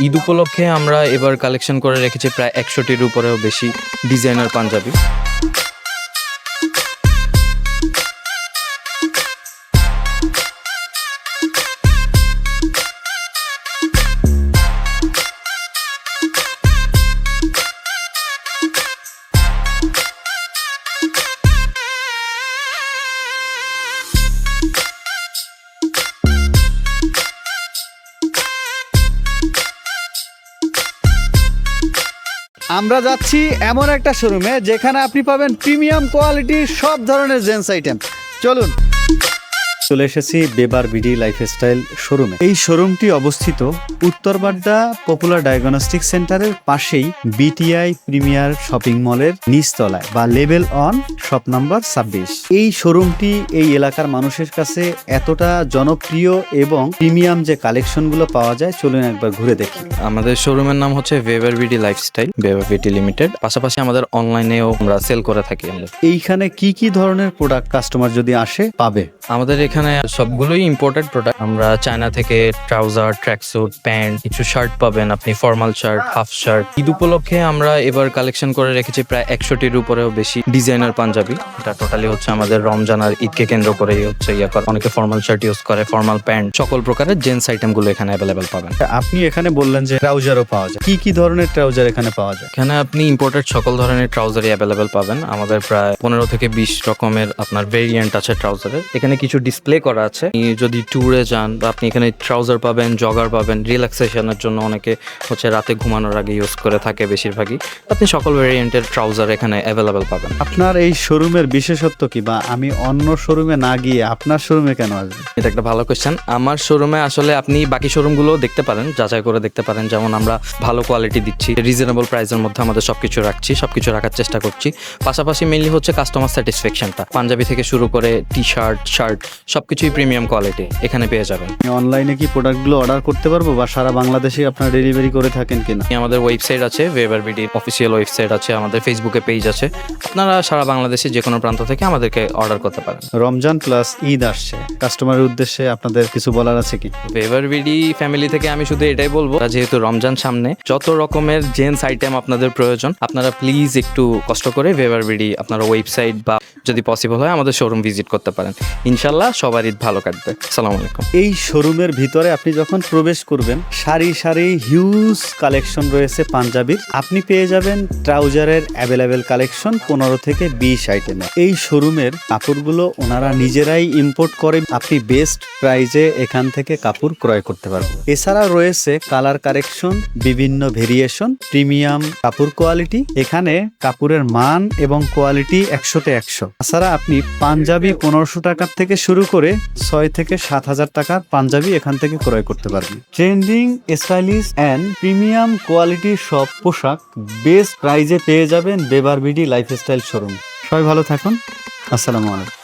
ঈদ উপলক্ষে আমরা এবার কালেকশন করে রেখেছি প্রায় ১০০টির উপরেও বেশি ডিজাইনার পাঞ্জাবি। আমরা যাচ্ছি এমন একটা শোরুমে যেখানে আপনি পাবেন প্রিমিয়াম কোয়ালিটির সব ধরনের জেন্টস আইটেম। চলুন, চলে এসেছি বেবার বিডি লাইফস্টাইল শোরুমে। এই শোরুমটি অবস্থিত উত্তরবাড্ডা পপুলার ডায়াগনস্টিক সেন্টারের পাশেই বিটিআই প্রিমিয়ার শপিং মলের নিচতলায় বা লেভেল অন শপ নাম্বার ২৬। এই শোরুমটি এই এলাকার মানুষের কাছে এতটা জনপ্রিয় এবং প্রিমিয়াম যে কালেকশনগুলো পাওয়া যায়, চলুন একবার ঘুরে দেখি। আমাদের শোরুমের নাম হচ্ছে বেবার বিডি লাইফস্টাইল, বেবার বিডি লিমিটেড। পাশাপাশি আমাদের অনলাইনেও আমরা সেল করে থাকি। এইখানে কি কি ধরনের প্রোডাক্ট কাস্টমার যদি আসে পাবে? আমাদের এখানে সবগুলোই ইম্পোর্টেড প্রোডাক্ট। আমরা চায়না থেকে ট্রাউজার, ট্র্যাকস্যুট, প্যান্ট, কিছু শার্ট পাবেন আপনি, formal shirt, half shirt. Eid উপলক্ষে আমরা এবার কালেকশন করে রেখেছি প্রায় ১০০টির উপরেও বেশি ডিজাইনার পাঞ্জাবি। এটা টোটালি হচ্ছে আমাদের রমজান আর ঈদকে কেন্দ্র করে হচ্ছে অনেকে ফর্মাল শার্ট ইউজ করে, ফর্মাল প্যান্ট, সকল প্রকারের জেন্টস আইটেম গুলো এখানে অ্যাভেলেবেল পাবেন। আপনি এখানে বললেন যে ট্রাউজারও পাওয়া যায়, কি কি ধরনের ট্রাউজার এখানে পাওয়া যায়? এখানে আপনি ইম্পোর্টেড সকল ধরনের ট্রাউজারই অ্যাভেলেবেল পাবেন। আমাদের প্রায় ১৫ থেকে ২০ রকমের আপনার ভেরিয়েন্ট আছে ট্রাউজারের। এখানে কিছু ডিসপ্লে করা আছে। যদি ট্যুরে যান বা আপনি এখানে ট্রাউজার পাবেন, জগার পাবেন, রিল্যাক্সেশনের জন্য অনেকে হচ্ছে রাতে ঘুমানোর আগে ইউজ করে থাকে বেশিরভাগই। আপনি সকল ভেরিয়েন্টের ট্রাউজার এখানে অ্যাভেলেবেল পাবেন। আপনার এই শোরুমের বিশেষত্ব কি, বা আমি অন্য শোরুমে না গিয়ে আপনার শোরুমে কেন আসবো? এটা একটা ভালো কোয়েশ্চেন। আমার শোরুমে আসলে আপনি বাকি শোরুমগুলো দেখতে পারেন, যাচাই করে দেখতে পারেন। যেমন আমরা ভালো কোয়ালিটি দিচ্ছি, রিজনেবল প্রাইসের মধ্যে আমাদের সবকিছু রাখার চেষ্টা করছি। পাশাপাশি মেইনলি হচ্ছে কাস্টমার স্যাটিসফ্যাকশনটা। পাঞ্জাবি থেকে শুরু করে টি শার্ট, শার্ট সবকিছুই প্রিমিয়াম কোয়ালিটি এখানে পেয়ে যাবেন। অনলাইনে কি প্রোডাক্টগুলো অর্ডার করতে পারবো, বা সারা বাংলাদেশে আপনারা ডেলিভারি করে থাকেন কিনা? আমাদের ওয়েবসাইট আছে, বেবার বিডির অফিসিয়াল ওয়েবসাইট আছে, আমাদের ফেসবুকে পেজ আছে। আপনারা সারা বাংলাদেশে যে কোনো প্রান্ত থেকে আমাদেরকে অর্ডার করতে পারেন। রমজান প্লাস ঈদ আসছে, কাস্টমারের উদ্দেশ্যে আপনাদের কিছু বলার আছে কি? বেবার বিডি ফ্যামিলি থেকে আমি শুধু এটাই বলবো, যেহেতু রমজান সামনে, যত রকমের জেন্টস আইটেম আপনাদের প্রয়োজন, আপনারা প্লিজ একটু কষ্ট করে বেবার বিডি আপনারা ওয়েবসাইট বা যদি পসিবল হয় আমাদের শোরুম ভিজিট করতে পারেন। ইনশাল্লাহ সবার ঈদ ভালো কাটবে। আসসালামু আলাইকুম। এই শোরুমের ভিতরে আপনি যখন প্রবেশ করবেন, সারি সারি হিউজ কালেকশন রয়েছে পাঞ্জাবির। আপনি পেয়ে যাবেন ট্রাউজারের অ্যাভেলেবেল কালেকশন ১৫ থেকে ২০ আইটেমের। এই শোরুমের কাপড়গুলো ওনারা নিজেরাই ইম্পোর্ট করে, আপনি বেস্ট প্রাইজে এখান থেকে কাপড় ক্রয় করতে পারবেন। এছাড়া রয়েছে কালার কালেকশন, বিভিন্ন ভেরিয়েশন, প্রিমিয়াম কাপড় কোয়ালিটি। এখানে কাপড়ের মান এবং কোয়ালিটি ১০০তে ১০০। তাছাড়া আপনি পাঞ্জাবি ১৫০০ টাকার থেকে শুরু করে ৬ থেকে ৭,০০০ টাকার পাঞ্জাবি এখান থেকে ক্রয় করতে পারবেন। ট্রেন্ডিং, স্টাইলিশ অ্যান্ড প্রিমিয়াম কোয়ালিটির সব পোশাক বেস্ট প্রাইজে পেয়ে যাবেন বেবার বিডি লাইফস্টাইল শোরুম। সবাই ভালো থাকুন। আসসালামু আলাইকুম।